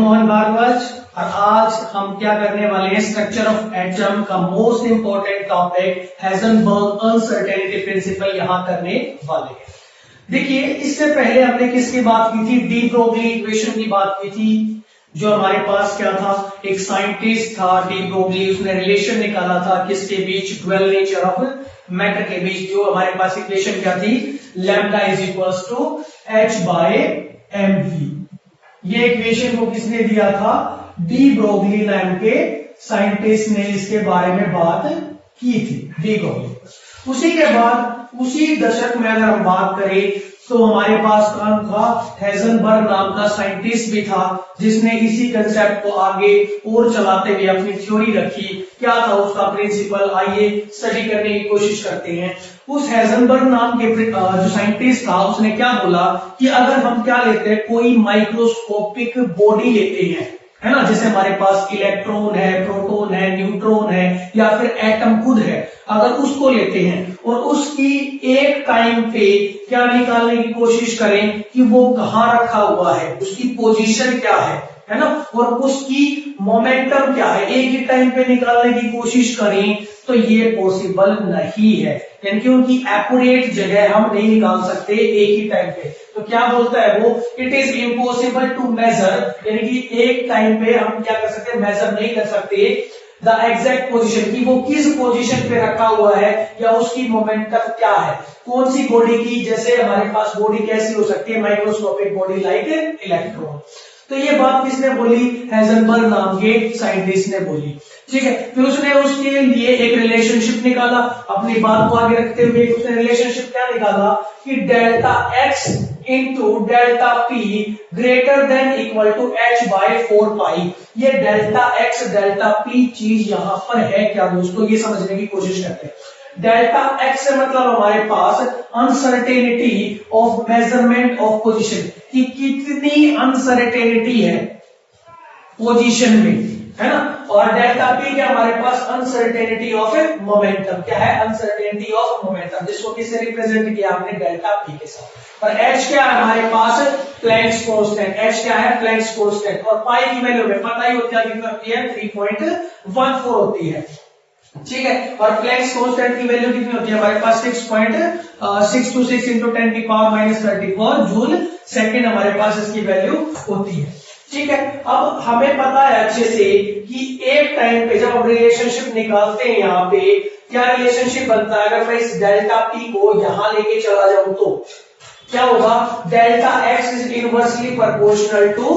मोहन भारद्वाज और आज हम क्या करने वाले हैं, स्ट्रक्चर ऑफ एटम का most important topic Heisenberg uncertainty principal यहां करने वाले हैं। देखिए, इससे पहले हमने किसकी बात की थी, डी ब्रोगली इक्वेशन की बात की थी। जो हमारे पास क्या था, एक साइंटिस्ट था डी ब्रोगली, उसने रिलेशन निकाला था किसके बीच, ड्वेल नेचर ऑफ मैटर के बीच। जो हमारे पास इक्वेशन क्या थी, lambda is equals to H by M V. ये इक्वेशन को किसने दिया था, डी ब्रोगली नाम के साइंटिस्ट ने इसके बारे में बात की थी, डी ब्रोगली। उसी के बाद उसी दशक में अगर हम बात करें तो हमारे पास कौन था, हाइजेनबर्ग नाम का साइंटिस्ट भी था जिसने इसी कंसेप्ट को आगे और चलाते हुए अपनी थ्योरी रखी। क्या था उसका प्रिंसिपल, आइए स्टडी करने की कोशिश करते हैं। उस हाइजेनबर्ग नाम के जो साइंटिस्ट था उसने क्या बोला कि अगर हम क्या लेते हैं, कोई माइक्रोस्कोपिक बॉडी लेते हैं, है ना, जैसे हमारे पास इलेक्ट्रॉन है, प्रोटॉन है, न्यूट्रॉन है या फिर एटम खुद है, अगर उसको लेते हैं और उसकी एक टाइम पे क्या निकालने की कोशिश करें कि वो कहां रखा हुआ है, उसकी पोजीशन क्या है ना, और उसकी मोमेंटम क्या है, एक ही टाइम पे निकालने की कोशिश करें तो ये पॉसिबल नहीं है, यानी कि उनकी एक्यूरेट जगह हम नहीं निकाल सकते एक ही टाइम पे। तो क्या बोलता है वो, it is impossible to measure, यानी कि एक टाइम पे हम क्या कर सकते, मेजर नहीं कर सकते द एग्जैक्ट पोजीशन, की वो किस पोजीशन पे रखा हुआ है या उसकी मोमेंटम क्या है, कौन सी बॉडी की। जैसे हमारे पास बॉडी कैसी हो सकती है, माइक्रोस्कोपिक बॉडी लाइक इलेक्ट्रॉन। तो ये बात किसने बोली, हाइजेनबर्ग नाम के साइंटिस्ट ने बोली, ठीक है। फिर उसने उसके लिए एक रिलेशनशिप निकाला, अपनी बात को आगे रखते हुए उसने रिलेशनशिप क्या निकाला कि delta x into delta P greater than equal to H by 4 pi. ये डेल्टा एक्स डेल्टा पी चीज यहां पर है क्या दोस्तों, ये समझने की कोशिश करते हैं। डेल्टा एक्स से मतलब हमारे पास uncertainty of measurement of position, कि कितनी अनसर्टेनिटी है पोजीशन में, है ना। और डेल्टा पी क्या हमारे पास अनसर्टेनिटी ऑफ मोमेंटम, क्या है, अनसर्टेनिटी ऑफ मोमेंटम, जिसको किससे रिप्रेजेंट किया आपने, डेल्टा पी के साथ। और एच क्या है हमारे पास, प्लैंक्स कांस्टेंट, एच क्या है, प्लैंक्स कांस्टेंट। और पाई की वैल्यू में पता ही होता है कितनी होती है, 3.14 होती है, ठीक है। और प्लैंक्स कांस्टेंट की वैल्यू कितनी होती है हमारे पास, 6.626 इंटू 10 की पावर माइनस 34 जूल सेकेंड हमारे पास इसकी वैल्यू होती है, ठीक है। अब हमें पता है अच्छे से कि एक टाइम पे जब हम रिलेशनशिप निकालते हैं, यहाँ पे क्या रिलेशनशिप बनता है, अगर मैं इस डेल्टा पी को यहां लेके चला जाऊं तो क्या होगा, delta X is inversely proportional to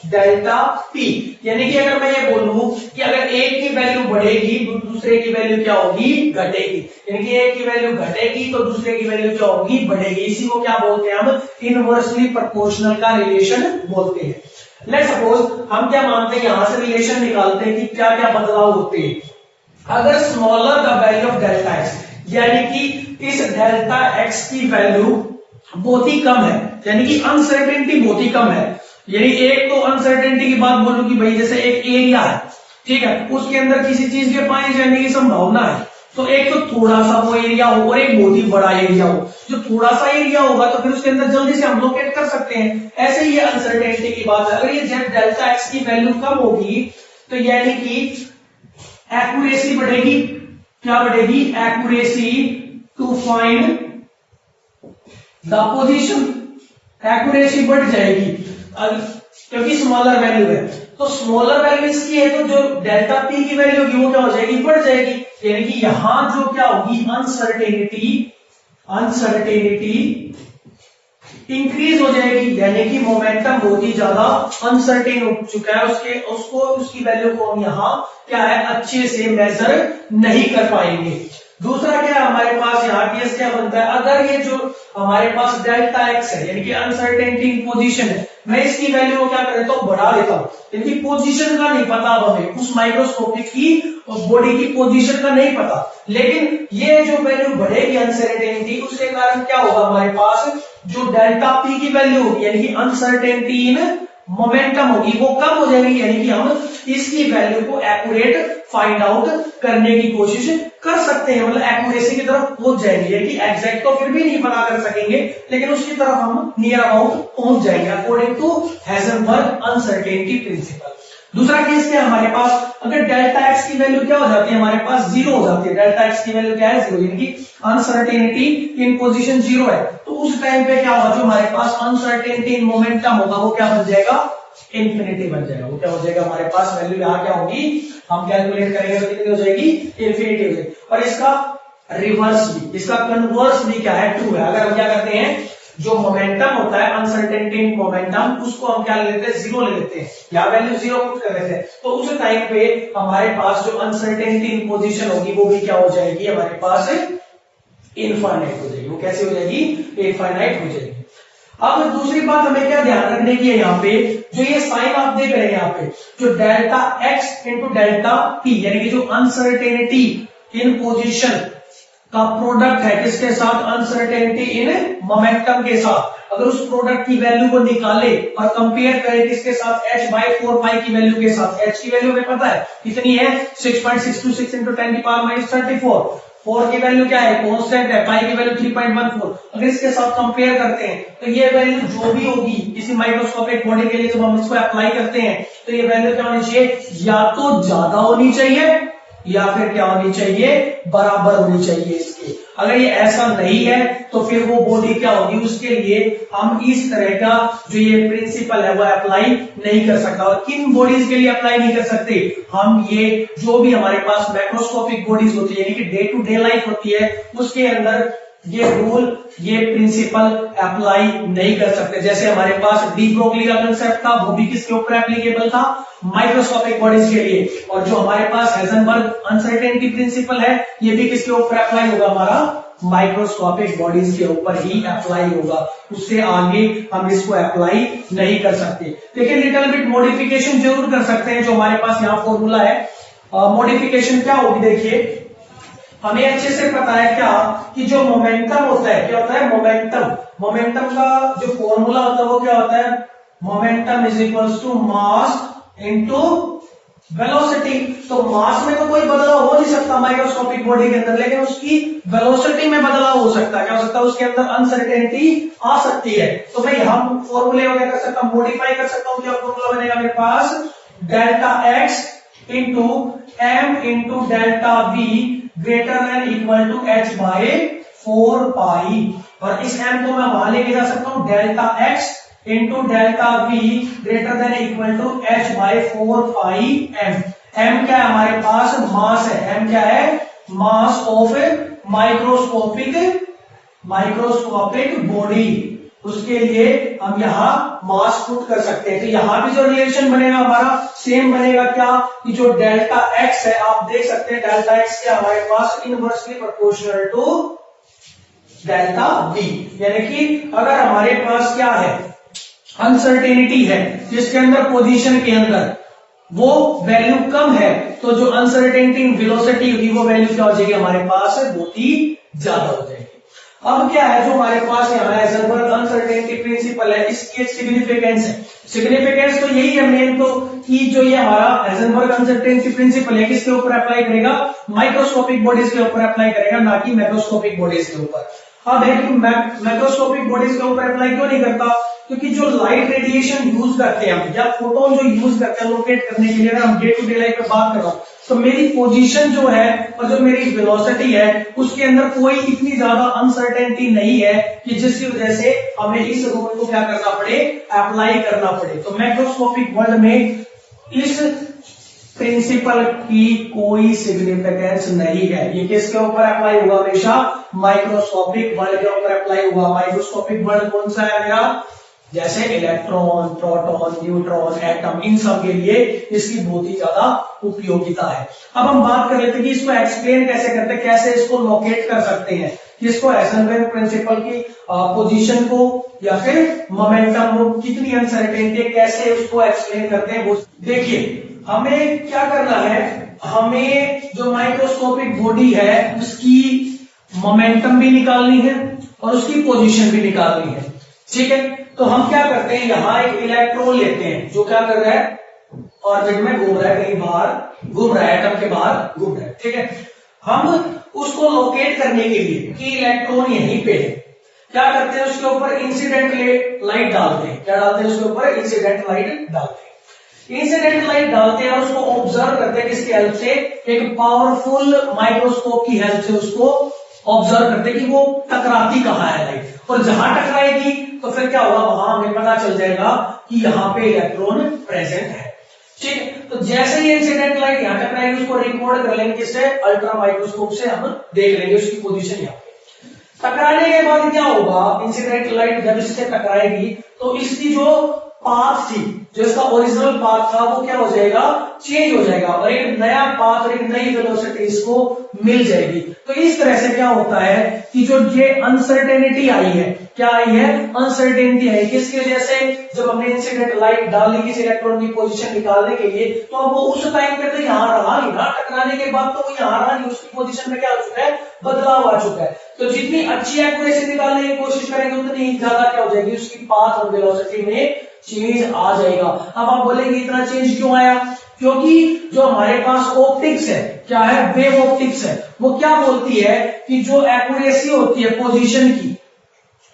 delta P. यानी कि अगर मैं ये बोलूं कि अगर एक की वैल्यू बढ़ेगी तो दूसरे की वैल्यू क्या होगी, घटेगी, यानी कि एक की वैल्यू घटेगी तो दूसरे की वैल्यू क्या होगी, बढ़ेगी। इसी को क्या बोलते हैं हम, इनवर्सली प्रोपोर्शनल का रिलेशन बोलते हैं। लेट्स सपोज हम क्या मानते हैं, यहां से रिलेशन निकालते हैं कि क्या क्या बदलाव होते हैं। अगर smaller the value of delta x, यानी कि इस डेल्टा एक्स की वैल्यू बहुत ही कम है, यानी कि अनसर्टेनिटी बहुत ही कम है। यानी एक तो अनसर्टेनिटी की बात बोलूं कि भाई जैसे एक एरिया है, ठीक है, उसके अंदर किसी चीज के पाए जाने की संभावना है, तो एक तो थोड़ा सा वो एरिया हो और एक बहुत ही बड़ा एरिया हो। जो थोड़ा सा एरिया होगा तो फिर उसके अंदर जल्दी से हम लोकेट कर सकते हैं, ऐसे ही अनसर्टेनिटी की बात है। अगर ये डेल्टा एक्स की वैल्यू कम होगी तो यानी कि एक्यूरेसी बढ़ेगी, क्या बढ़ेगी, accuracy to find the position, accuracy बढ़ जाएगी क्योंकि स्मॉलर वैल्यू है। तो स्मॉलर वैल्यू इसकी है तो जो डेल्टा पी की वैल्यू होगी वो क्या हो जाएगी, बढ़ जाएगी। यानी कि यहां जो क्या होगी, अनसर्टेनिटी इंक्रीज हो जाएगी, यानी कि मोमेंटम बहुत ही ज्यादा अनसर्टेन हो चुका है, उसकी वैल्यू को हम यहां क्या है, अच्छे से मेजर नहीं कर पाएंगे। दूसरा क्या है हमारे पास, यहाँ केस क्या बनता है, अगर ये जो हमारे पास डेल्टा एक्स है यानी कि अनसर्टेनिटी इन पोजीशन है, मैं इसकी वैल्यू को क्या कर देता हूं, बढ़ा देता हूं, यानी पोजीशन का नहीं पता अब हमें, उस माइक्रोस्कोपिक की बॉडी की पोजीशन का नहीं पता, लेकिन ये जो वैल्यू बढ़ेगी अनसर्टेनिटी, उसके कारण क्या होगा, हमारे पास जो डेल्टा पी की वैल्यू होगी यानी कि अनसर्टेनिटी इन मोमेंटम होगी वो कम हो जाएगी, यानी कि हम इसकी वैल्यू को एक्यूरेट फाइंड आउट करने की कोशिश कर सकते हैं, मतलब एक्यूरेसी की तरफ पहुंच जाएंगे, कि एग्जैक्ट तो फिर भी नहीं पता कर सकेंगे लेकिन उसकी तरफ हम नियर अबाउट पहुंच जाएंगे according to Heisenberg uncertainty principle. दूसरा केस क्या है हमारे पास, अगर डेल्टा एक्स की वैल्यू क्या हो जाती है हमारे पास जीरो हो जाती है, डेल्टा एक्स की वैल्यू क्या है जीरो, यानी कि अनसर्टेनिटी इन पोजीशन जीरो है, तो उस टाइम पे क्या होगा, जो हमारे पास अनसर्टेनिटी इन मोमेंटम होगा वो क्या बन जाएगा, इंफिनिटी बन जाएगा। वो क्या हो जाएगा हमारे पास वैल्यू यहाँ क्या होगी, हम कैलकुलेट करेंगे तो कितनी हो जाएगी, इंफिनिटी हो जाएगी। और इसका रिवर्स भी, इसका कन्वर्स भी क्या है, ट्रू है। अगर हम क्या करते हैं, जो मोमेंटम होता है अनसर्टेनिटी इन मोमेंटम, उसको हम क्या ले लेते हैं, जीरो ले लेते हैं, या वैल्यू जीरो पुट कर देते हैं, तो उस टाइम पे हमारे पास जो अनसर्टेनिटी इन पोजीशन होगी वो भी क्या हो जाएगी हमारे पास, इनफाइनाइट हो जाएगी। वो कैसे हो जाएगी, इनफाइनाइट हो जाएगी। अब दूसरी बात हमें क्या ध्यान रखने की है, यहाँ पे जो ये साइन आप देख रहे हैं यहाँ पे, जो delta x into delta P, यानी कि जो अनसर्टेनिटी इन पोजीशन का प्रोडक्ट है किसके साथ, अनसर्टेनिटी इन मोमेंटम के साथ, अगर उस प्रोडक्ट की वैल्यू को निकाले और कंपेयर करें किसके साथ, h बाई 4 पाई की वैल्यू के साथ। h की वैल्यू हमें पता है कितनी है, 6.626 इंटू 10 की पावर माइनस 34, 4 की वैल्यू क्या है, कांस्टेंट है, पाई की वैल्यू 3.14। अगर इसके साथ कंपेयर करते हैं तो ये वैल्यू जो भी होगी किसी माइक्रोस्कोपिक बॉडी के लिए, जब हम इसको अप्लाई करते हैं तो ये वैल्यू क्या होनी चाहिए, या तो ज्यादा होनी चाहिए या फिर क्या होनी चाहिए, बराबर होनी चाहिए इसके। अगर ये ऐसा नहीं है तो फिर वो बॉडी क्या होगी, उसके लिए हम इस तरह का जो ये प्रिंसिपल है वो अप्लाई नहीं कर सकता। और किन बॉडीज के लिए अप्लाई नहीं कर सकते, हम ये जो भी हमारे पास मैक्रोस्कोपिक बॉडीज होती है, यानी कि डे टू डे लाइफ होती है, उसके अंदर ये रूल, ये प्रिंसिपल अप्लाई नहीं कर सकते। जैसे हमारे पास डी ब्रोगली का कंसेप्ट था, वो भी किसके ऊपर एप्लीकेबल था, माइक्रोस्कोपिक बॉडीज के लिए। और जो हमारे पास हाइजेनबर्ग अनसर्टेनिटी प्रिंसिपल है, ये भी किसके ऊपर अप्लाई होगा, हमारा माइक्रोस्कोपिक बॉडीज के ऊपर ही अप्लाई होगा, उससे आगे हम इसको अप्लाई नहीं कर सकते। लेकिन लिटिल बिट मॉडिफिकेशन जरूर कर सकते हैं। जो हमारे पास यहाँ फॉर्मूला है, मॉडिफिकेशन क्या होगी, देखिए हमें अच्छे से पता है क्या, कि जो मोमेंटम होता है, क्या होता है मोमेंटम का जो फॉर्मूला होता है वो क्या होता है, momentum is equals to mass into velocity. तो मास में तो कोई बदलाव हो नहीं सकता माइक्रोस्कोपिक बॉडी के अंदर, लेकिन उसकी वेलोसिटी में बदलाव हो सकता है। क्या हो सकता है, उसके अंदर अनसर्टेनिटी आ सकती है। तो भाई हम फॉर्मूले को क्या कर सकता हूं, मॉडिफाई कर सकता हूं। क्या फॉर्मूला बनेगा मेरे पास, delta x into m into delta we greater than equal to h by 4 pi. और इस m को मैं वहां लेके जा सकता हूं, delta x into delta we greater than equal to h by 4 pi m। m क्या है हमारे पास, मास है। m क्या है, मास ऑफ माइक्रोस्कोपिक बॉडी। उसके लिए हम यहाँ मास पुट कर सकते हैं। तो यहाँ भी जो रिलेशन बनेगा हमारा सेम बनेगा, क्या, कि जो डेल्टा एक्स है, आप देख सकते हैं डेल्टा एक्स क्या हमारे पास inversely proportional to delta v. यानी कि अगर हमारे पास क्या है, अनसर्टेनिटी है जिसके अंदर पोजीशन के अंदर वो वैल्यू कम है, तो जो अनसर्टेनिटी इन वेलोसिटी होगी वो वैल्यू क्या हो जाएगी हमारे पास, बहुत ही ज्यादा हो जाएगी। अब क्या है, जो हमारे पास यहाँ हाइजेनबर्ग अनसर्टेनिटी प्रिंसिपल है, इसकी सिग्निफिकेंस है। सिग्निफिकेंस तो यही है मेन, तो कि जो ये हमारा हाइजेनबर्ग अनसर्टेनिटी प्रिंसिपल है किसके ऊपर अप्लाई करेगा, माइक्रोस्कोपिक बॉडीज के ऊपर अप्लाई करेगा, ना कि मैक्रोस्कोपिक बॉडीज के ऊपर। अब है कि मैक्रोस्कोपिक बॉडीज के ऊपर अप्लाई क्यों नहीं करता, क्योंकि जो लाइट रेडिएशन यूज करते हैं हम, या फोटोन जो यूज करते हैं लोकेट करने के लिए, अगर हम डे टू डे लाइफ में बात कर रहा हूं, तो मेरी पोजीशन जो है और जो मेरी वेलोसिटी है उसके अंदर कोई इतनी ज्यादा अनसर्टेनिटी नहीं है कि जिसकी वजह से हमें इस रूल को क्या करना पड़े, अप्लाई करना पड़े। तो मैक्रोस्कोपिक वर्ल्ड में इस प्रिंसिपल की कोई सिग्निफिकेंस नहीं है। ये किसके ऊपर अप्लाई हुआ, हमेशा माइक्रोस्कोपिक वर्ल्ड के ऊपर अप्लाई हुआ। माइक्रोस्कोपिक वर्ल्ड कौन सा है मेरा, जैसे इलेक्ट्रॉन, प्रोटॉन, न्यूट्रॉन, एटम, इन सब के लिए इसकी बहुत ही ज्यादा उपयोगिता है। अब हम बात कर लेते हैं कि इसको एक्सप्लेन कैसे करते हैं, कैसे इसको लोकेट कर सकते हैं, इसको हाइजेनबर्ग प्रिंसिपल की पोजीशन को या फिर मोमेंटम को कितनी अनसर्टेनिटी कैसे उसको एक्सप्लेन करते हैं। वो देखिए हमें क्या करना है, हमें जो माइक्रोस्कोपिक बॉडी है उसकी मोमेंटम भी निकालनी है और उसकी पोजीशन भी निकालनी है, ठीक है। तो हम क्या करते हैं, यहां एक इलेक्ट्रॉन लेते हैं जो क्या कर रहा है, ऑर्बिट में घूम रहा है, कहीं बाहर घूम रहा है, एटम के बाहर घूम रहा है, ठीक है। हम उसको लोकेट करने के लिए कि इलेक्ट्रॉन यहीं पे है, क्या करते हैं, उसके ऊपर इंसिडेंट लाइट डालते हैं। क्या डालते हैं, उसके ऊपर इंसिडेंट लाइट डालते हैं। इंसिडेंट लाइट डालते हैं और उसको ऑब्जर्व करते हैं किसकी हेल्प से, एक पावरफुल माइक्रोस्कोप की हेल्प से उसको ऑब्जर्व करते हैं कि वो टकराती कहाँ है लाइट, और जहां टकराएगी तो फिर क्या होगा, वहां हमें पता चल जाएगा कि यहाँ पे इलेक्ट्रॉन प्रेजेंट है, ठीक है। तो जैसे ही इंसिडेंट लाइट यहाँ टकराएगी उसको रिकॉर्ड कर लेंगे किससे, अल्ट्रा माइक्रोस्कोप से हम देख लेंगे उसकी पोजीशन यहाँ पे। टकराने के बाद क्या होगा, इंसिडेंट लाइट जब इससे टकराएगी तो इसकी जो पाथ थी, जो इसका ओरिजिनल पाथ था, वो क्या हो जाएगा, चेंज हो जाएगा, और एक नया पाथ और एक नई वेलोसिटी इसको मिल जाएगी। तो इस तरह से क्या होता है कि जो ये अनसर्टेनिटी आई है, क्या आई है, अनसर्टेनिटी आई, किसकी वजह से, जब हमने इंसिडेंट लाइट डाली किसी इलेक्ट्रॉन की पोजीशन निकालने के लिए, तो अब वो उस टाइम पे तो यहाँ रहा नहीं ना, टकराने के बाद तो वो यहाँ रहा नहीं, उसकी पोजीशन में क्या हो चुका है, बदलाव आ चुका है। तो जितनी अच्छी एक्यूरेसी निकालने की कोशिश करेंगे उतनी ज्यादा क्या हो जाएगी, उसकी पाथ और वेलोसिटी में चेंज आ जाएगा। अब आप बोलेंगे इतना चेंज क्यों आया, क्योंकि जो हमारे पास ऑप्टिक्स है, क्या है, वेव ऑप्टिक्स है, वो क्या बोलती है कि जो एक्यूरेसी होती है पोजीशन की,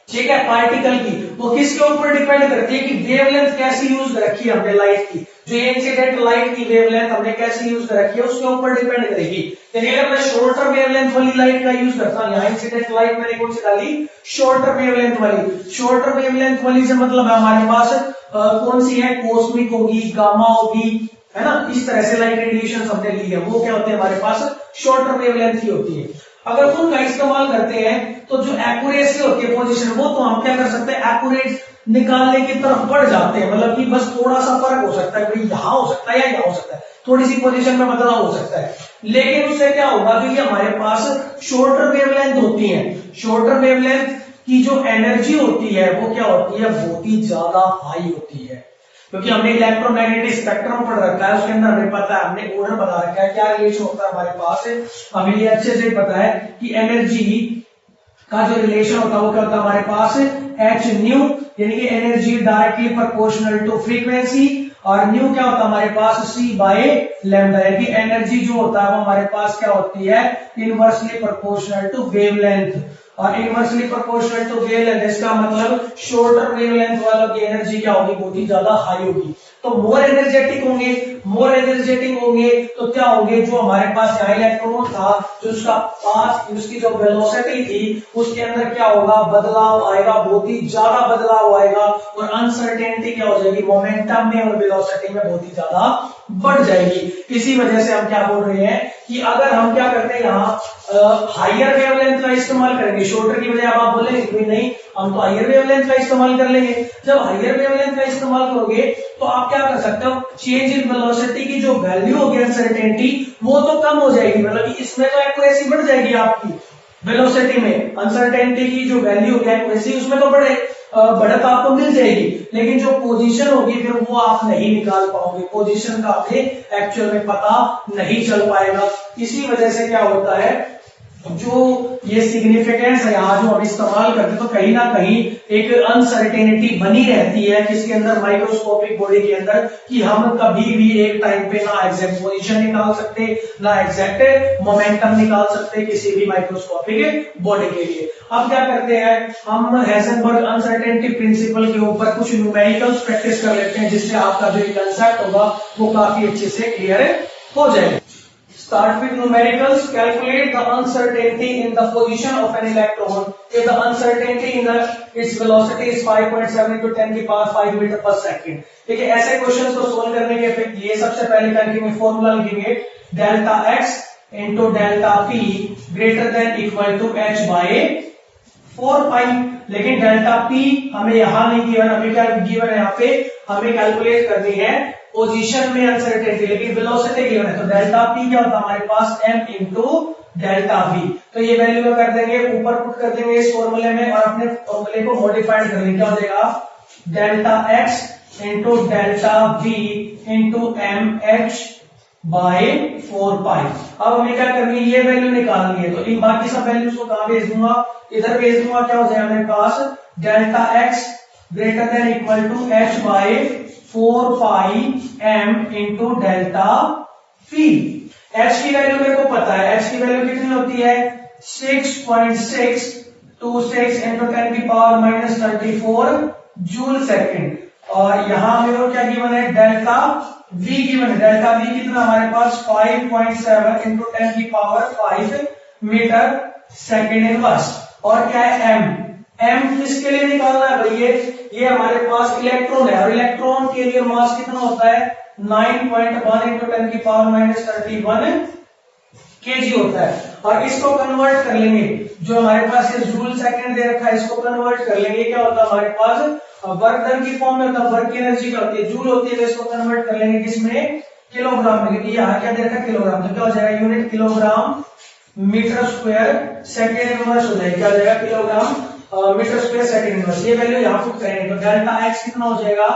ठीक है, पार्टिकल की, वो किसके ऊपर डिपेंड करती है कि वेवलेंथ कैसी यूज रखी है हमने लाइट की, जो इंसिडेंट लाइट की वेवलेंथ हमने कैसी यूज रखी है उसके ऊपर डिपेंड करेगी। यानी अगर मैं शॉर्टर वेवलेंथ वाली लाइट का यूज करता हूं, यहाँ इंसिडेंट लाइट मैंने कौन सी डाली, शॉर्टर वेवलेंथ वाली, शॉर्टर वेवलेंथ वाली से मतलब है हमारे पास कौन सी है, कॉस्मिक होगी, गामा होगी, है ना, इस तरह से लाइट रेडिएशन हमने ली है, वो क्या होते हैं हमारे पास शॉर्टर वेवलेंथ की होती है। अगर उनका इस्तेमाल करते हैं तो जो एक्यूरेसी होती है पोजीशन, वो तो हम क्या कर सकते हैं, एक्यूरेट निकालने की तरफ बढ़ जाते हैं, मतलब कि बस थोड़ा सा फर्क हो सकता है, भाई यहाँ हो सकता है या यहाँ हो सकता है, थोड़ी सी पोजीशन में बदलाव हो सकता है, लेकिन उससे क्या होगा कि हमारे पास शॉर्टर वेवलेंथ होती है, शॉर्टर वेवलेंथ की जो एनर्जी होती है वो क्या होती है, बहुत ही ज्यादा हाई होती है, क्योंकि हमने इलेक्ट्रोमैग्नेटिक स्पेक्ट्रम पढ़ रखा है, उसके अंदर हमें पता है, हमने ऑर्डर बता रखा है, क्या रिलेशन होता है हमारे पास, हमें ये अच्छे से पता है कि एनर्जी का जो रिलेशन होता है वो क्या होता है हमारे पास, एच न्यू, यानी कि energy directly proportional to frequency, और न्यू क्या होता है हमारे पास, सी बाय लैम्डा, यानी कि एनर्जी जो होता है वो हमारे पास क्या होती है, इनवर्सली प्रोपोर्शनल टू वेवलेंथ, और इनवर्सली प्रोपोर्शनल टू वेवलेंथ, इसका मतलब शॉर्टर वेवलेंथ वालों की एनर्जी क्या होगी, बहुत ही ज्यादा हाई होगी, तो मोर एनर्जेटिक होंगे, मोर एनर्जेटिक होंगे तो क्या होंगे, जो हमारे पास यहाँ इलेक्ट्रॉन था, जो उसका पाथ, उसकी जो वेलोसिटी थी, उसके अंदर क्या होगा, बदलाव आएगा, बहुत ही ज्यादा बदलाव आएगा, और अनसर्टेनिटी क्या हो जाएगी, मोमेंटम में और वेलोसिटी में बहुत ही ज्यादा बढ़ जाएगी। इसी वजह से हम क्या बोल रहे हैं कि अगर हम क्या करते हैं, यहाँ हायर वेवलेंथ का इस्तेमाल करेंगे, शॉर्टर की बजाय आप बोलेंगे नहीं, हम तो हायर वेवलेंथ का इस्तेमाल कर लेंगे। जब हायर वेवलेंथ का इस्तेमाल करोगे तो आप क्या कर सकते हो, चेंज इन वेलोसिटी की जो वैल्यू होगी अनसर्टेनिटी, वो तो कम हो जाएगी, मतलब कि इसमें तो एक्यूरेसी बढ़ जाएगी आपकी वेलोसिटी में, अनसर्टेनिटी की जो वैल्यू होगी एक्यूरेसी उसमें तो बढ़त आपको मिल जाएगी, लेकिन जो पोजीशन होगी फिर वो आप नहीं निकाल पाओगे, पोजीशन का आपने एक्चुअल में पता नहीं चल पाएगा। इसी वजह से क्या होता है, जो ये सिग्निफिकेंस है यहाँ जो हम इस्तेमाल करते हैं, तो कहीं ना कहीं एक अनसर्टेनिटी बनी रहती है किसके अंदर, माइक्रोस्कोपिक बॉडी के अंदर, कि हम कभी भी एक टाइम पे ना एग्जैक्ट पोजीशन निकाल सकते, ना एग्जैक्ट मोमेंटम निकाल सकते किसी भी माइक्रोस्कोपिक बॉडी के लिए। अब क्या करते हैं, हम हेजनबर्ग अनसर्टेनिटी प्रिंसिपल के ऊपर कुछ न्यूमेरिकल्स प्रैक्टिस कर लेते हैं, जिससे आपका जो कंसेप्ट होगा वो काफी अच्छे से क्लियर हो जाएगा। Start with numericals. Calculate the uncertainty in the position of an electron if the uncertainty in its velocity is 5.7 into 10 की पावर 5 मीटर पर सेकंड। ठीक है, ऐसे क्वेश्चंस को सोल्व करने के लिए सबसे पहले क्या लिखेंगे, फॉर्मूला लिखेंगे delta x into delta p greater than equal to h by 4 pi. लेकिन डेल्टा p हमें यहां नहीं गिवन, अभी क्या गिवन है, यहाँ पे हमें कैलकुलेट करनी है पोजीशन में अनसर्टेनिटी, लेकिन वेलोसिटी गिवन है, तो डेल्टा p क्या होता है हमारे पास, m इंटू डेल्टा v। तो ये वैल्यू कर देंगे, ऊपर पुट कर देंगे इस फॉर्मूले में, और अपने फॉर्मूले को मॉडिफाइड कर लेंगे, क्या हो जाएगा, delta x into delta v into M H by 4 pi. अब हमें क्या करनी है, ये वैल्यू निकालनी है, तो इन बाकी सब वैल्यूज को कहां भेज दूंगा, इधर भेज दूंगा, क्या हो जाएगा मेरे पास delta x greater than equal to h by 4 pi m into delta v। h की वैल्यू मेरे को पता है, h की वैल्यू कितनी होती है 6.626 इंटू 10 की पावर माइनस 34 जूल सेकेंड। और यहां मेरे को क्या गिवन है, डेल्टा v गिवन है। डेल्टा v कितना हमारे पास 5.7 इंटू 10 की पावर 5 मीटर सेकेंड इनवर्स। और क्या है m किसके लिए निकालना है भाई, ये हमारे पास इलेक्ट्रॉन है, और इलेक्ट्रॉन के लिए मास कितना होता है 9.1 इंटू 10 की पावर माइनस 31 केजी होता है। और इसको कन्वर्ट कर लेंगे, जो हमारे पास ये जूल सेकंड दे रखा है, इसको कन्वर्ट कर लेंगे, क्या होता है हमारे पास वर्क डन की फॉर्म में होता है, वर्क की एनर्जी क्या होती है जूल होती है, तो इसको कन्वर्ट कर लेंगे किसमें किलोग्राम में, क्योंकि यहाँ क्या दे रखा है किलोग्राम, तो क्या हो जाएगा unit kilogram metre square second inverse हो जाएगा, क्या हो जाएगा kilogram metre square second inverse. ये वैल्यू यहाँ पुट करेंगे तो डेल्टा एक्स कितना हो जाएगा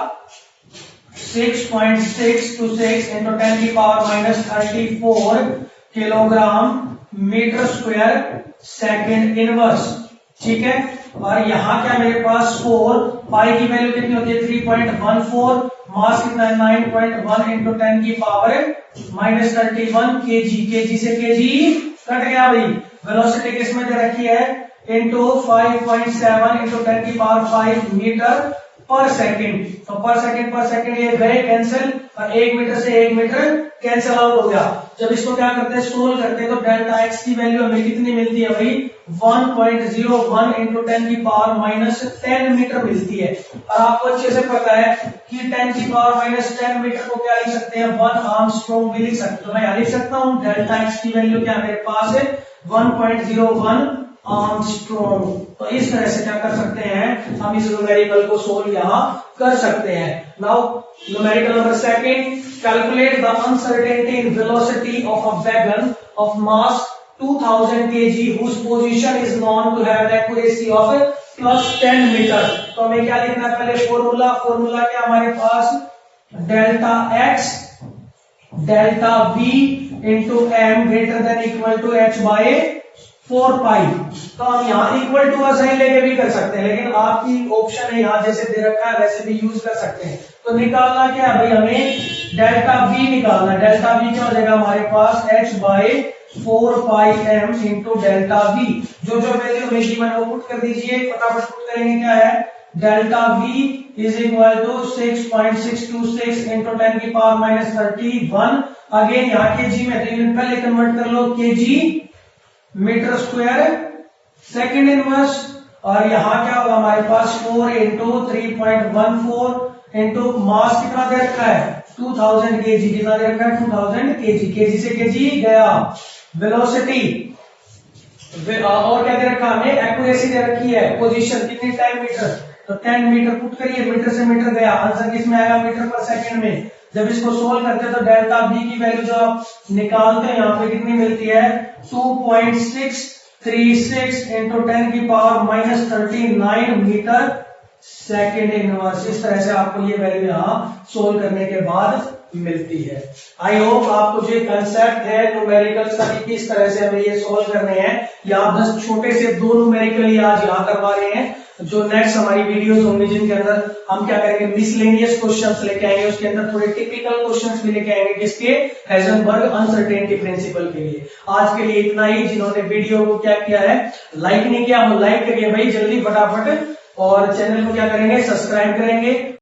6.626 इंटू 10 की power minus 34 kilogram metre square second inverse. ठीक है, और यहाँ क्या मेरे पास 4 पाई की वैल्यू कितनी होती है 3.14, मास कितना है 9.1 इंटू 10 की पावर माइनस 31 केजी। केजी से केजी कट गया भाई। वेलोसिटी किसमें दे रखी है इंटू 5.7 इंटू 10 की पावर 5 मीटर पर सेकेंड। तो पर सेकेंड ये गए कैंसिल, और 1 मीटर से 1 मीटर कैंसिल आउट हो गया। जब इसको क्या करते हैं सोल्व करते हैं तो डेल्टा एक्स की वैल्यू हमें कितनी मिलती है भाई 1.01 इंटू 10 की पावर माइनस 10 मीटर मिलती है। और आपको अच्छे से पता है कि 10 की पावर माइनस 10 मीटर को क्या लिख सकते हैं 1 आर्मस्ट्रॉन्ग भी लिख सकते हैं। तो मैं लिख सकता हूँ डेल्टा एक्स की वैल्यू क्या मेरे पास है 1.01 आर्मस्ट्रॉन्ग। तो इस तरह से क्या कर सकते हैं हम इस न्यूमेरिकल को सोल्व यहाँ कर सकते हैं। Now numerical number second, calculate the uncertainty in velocity of a wagon of mass 2000 kg whose position is known to have an accuracy of plus 10 मीटर। तो हमें क्या लिखना है पहले फॉर्मूला क्या हमारे पास delta x delta v into m greater than equal to H by 4 pi. तो हम यहाँ इक्वल टू का साइन लेके भी कर सकते हैं, लेकिन आपकी ऑप्शन है यहाँ जैसे दे रखा है वैसे भी यूज कर सकते हैं। तो निकालना क्या है भाई हमें डेल्टा v निकालना। डेल्टा v क्या हो जाएगा हमारे पास h by 4 pi m into delta v। जो वैल्यू हमें गिवन है वो पुट कर दीजिए, फटाफट पुट करेंगे। क्या है delta v is equal to 6.626 into 10 की पावर माइनस 31। अगेन यहाँ केजी में तो यूनिट पहले कन्वर्ट कर लो KG metre square second inverse. और यहाँ क्या होगा हमारे पास 4 इंटू 3.14 इंटू मास कितना दे रखा है 2000 केजी। कितना दे रखा है 2000 केजी। केजी से केजी गया। वेलोसिटी और क्या दे रखा हमें एक्यूरेसी दे रखी है, पोजीशन कितनी 10 मीटर, तो 10 मीटर पुट करिए, मीटर से मीटर गया, आंसर किसमें आएगा मीटर पर सेकंड में। जब इसको सोल्व करते हैं तो डेल्टा v की वैल्यू जो आप निकालते हैं यहाँ पे कितनी मिलती है 2.636 इंटू 10 की power minus 39 metre second inverse. इस तरह से आपको ये वैल्यू यहाँ सोल्व करने के बाद मिलती है। आई होप आपको जो कंसेप्ट है न्यूमेरिकल सभी किस तरह से हमें ये सोल्व करने हैं, या बस छोटे से 2 न्यूमेरिकल आज यहाँ करवा रहे हैं। जो नेक्स्ट हमारी वीडियोस होंगी जिनके अंदर हम क्या करेंगे मिसलेनियस क्वेश्चंस लेके आएंगे, उसके अंदर थोड़े टिपिकल क्वेश्चंस भी लेके आएंगे किसके हाइजेनबर्ग अनसर्टेनिटी प्रिंसिपल के लिए। आज के लिए इतना ही। जिन्होंने वीडियो को क्या किया है लाइक नहीं किया वो लाइक करिए भाई जल्दी फटाफट, और चैनल को क्या करेंगे सब्सक्राइब करेंगे।